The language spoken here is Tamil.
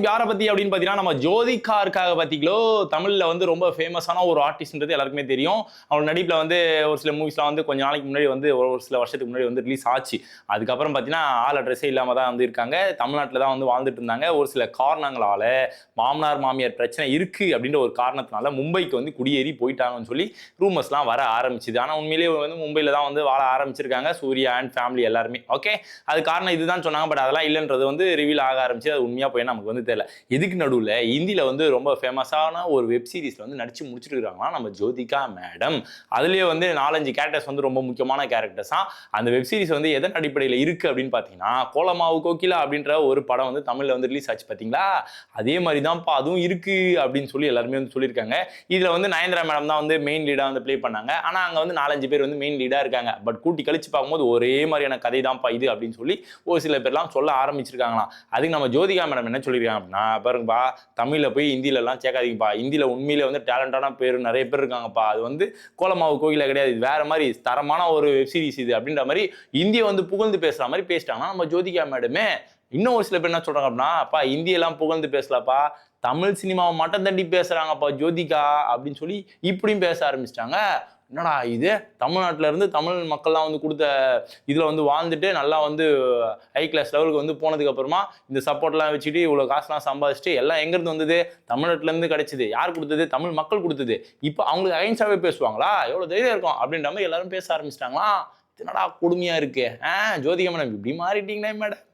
யாரை பத்தி அப்படின்னு பாத்தீங்கன்னா நம்ம ஜோதிகா இருக்காக பாத்தீங்களோ தமிழ்ல வந்து ரொம்ப ஃபேமஸான ஒரு ஆர்டிஸ்ட்ன்றது எல்லாருக்குமே தெரியும். அவங்க நடிப்புல வந்து ஒரு சில மூவிஸ்லாம் வந்து கொஞ்ச நாளைக்கு முன்னாடி வந்து ஒரு சில வருஷத்துக்கு முன்னாடி வந்து ரிலீஸ் ஆச்சு. அதுக்கப்புறம் பாத்தீங்கன்னா ஆள் அட்ரஸே இல்லாம தான் வந்து இருக்காங்க. தமிழ்நாட்டில் தான் வந்து வாழ்ந்துட்டு இருந்தாங்க. ஒரு சில காரணங்களால மாமனார் மாமியார் பிரச்சனை இருக்கு அப்படின்ற ஒரு காரணத்தினால மும்பைக்கு வந்து குடியேறி போயிட்டாங்கன்னு சொல்லி ரூமர்ஸ்லாம் வர ஆரம்பிச்சுது. ஆனா உண்மையிலேயே வந்து மும்பையில தான் வந்து வாழ ஆரம்பிச்சிருக்காங்க சூர்யா அண்ட் ஃபேமிலி எல்லாருமே. ஓகே, அது காரணம் இதுதான் சொன்னாங்க. பட் அதெல்லாம் இல்லைன்றது வந்து ரிவீல் ஆக ஆரம்பிச்சு. அது உண்மையா போய் நமக்கு வந்து தெரியல. இதுக்கு நடுவில் இந்தியில வந்து ரொம்ப ஃபேமஸான ஒரு வெப் சீரிஸ்ல வந்து நடிச்சு முடிச்சுட்டு இருக்காங்கன்னா நம்ம ஜோதிகா மேடம். அதுலயே வந்து 4-5 கேரக்டர்ஸ் வந்து ரொம்ப முக்கியமான கேரக்டர்ஸ் தான். அந்த வெப் சீரிஸ் வந்து எதன் அடிப்படையில் இருக்கு அப்படின்னு பாத்தீங்கன்னா கோலமாவு கோகிலா அப்படின்ற ஒரு படம் வந்து தமிழ்ல வந்து ரிலீஸ் ஆச்சு பாத்தீங்களா. அதே மாதிரி தான்ப்பா அதுவும் இருக்கு அப்படின்னு சொல்லி எல்லாருமே வந்து சொல்லியிருக்காங்க. இதுல வந்து நயன்தாரா மேடம் தான் வந்து மெயின் லீடா வந்து பிளே பண்ணாங்க. ஆனா அங்க வந்து 4-5 பேர் வந்து மெயின் லீடா இருக்காங்க. பட் கூட்டி கழிச்சு பார்க்கும்போது ஒரே மாதிரியான கதை தான்ப்பா இது அப்படின்னு சொல்லி ஒரு சில பேர்லாம் சொல்ல ஆரம்பிச்சிருக்காங்களாம். அதுக்கு நம்ம ஜோதிகா மேடம் என்ன சொல்லியிருக்காங்க அப்படின்னா, பாருங்கப்பா தமிழ்ல போய் ஹிந்தில எல்லாம் சேர்க்காதீங்கப்பா. ஹிந்தில உண்மையிலே வந்து டேலண்டான பேர் நிறைய பேர் இருக்காங்கப்பா. அது வந்து கோலமாவு கோகிலா கிடையாது. இது வேற மாதிரி தரமான ஒரு வெப் சீரிஸ் இது அப்படின்ற மாதிரி இந்திய வந்து புகழ்ந்து பேசுற மாதிரி பேசிட்டாங்கன்னா நம்ம ஜோதிகா மேடமே. இன்னும் ஒரு சில பேர் என்ன சொல்றாங்க அப்படின்னா, அப்பா இந்தியெல்லாம் புகழ்ந்து பேசலப்பா, தமிழ் சினிமாவை மட்டம் தட்டி பேசுறாங்கப்பா ஜோதிகா அப்படின்னு சொல்லி இப்படியும் பேச ஆரம்பிச்சிட்டாங்க. என்னடா இது, தமிழ்நாட்டில இருந்து தமிழ் மக்கள்லாம் வந்து கொடுத்த இதுல வந்து வாழ்ந்துட்டு நல்லா வந்து ஹை கிளாஸ் லெவலுக்கு வந்து போனதுக்கு அப்புறமா இந்த சப்போர்ட்லாம் வச்சுட்டு இவ்வளவு காசுலாம் சம்பாதிச்சுட்டு எல்லாம் எங்க இருந்து வந்தது? தமிழ்நாட்டுல இருந்து கிடைச்சது. யார் கொடுத்தது? தமிழ் மக்கள் கொடுத்தது. இப்போ அவங்களுக்கு அகைன்ஸ்டாவே பேசுவாங்களா? எவ்வளவு தைரியம் இருக்கும் அப்படின்ற மாதிரி எல்லாரும் பேச ஆரம்பிச்சிட்டாங்களா. என்னடா கொடுமையா இருக்கு. ஜோதிகா மேடம் இப்படி மாறிட்டீங்களே மேடம்.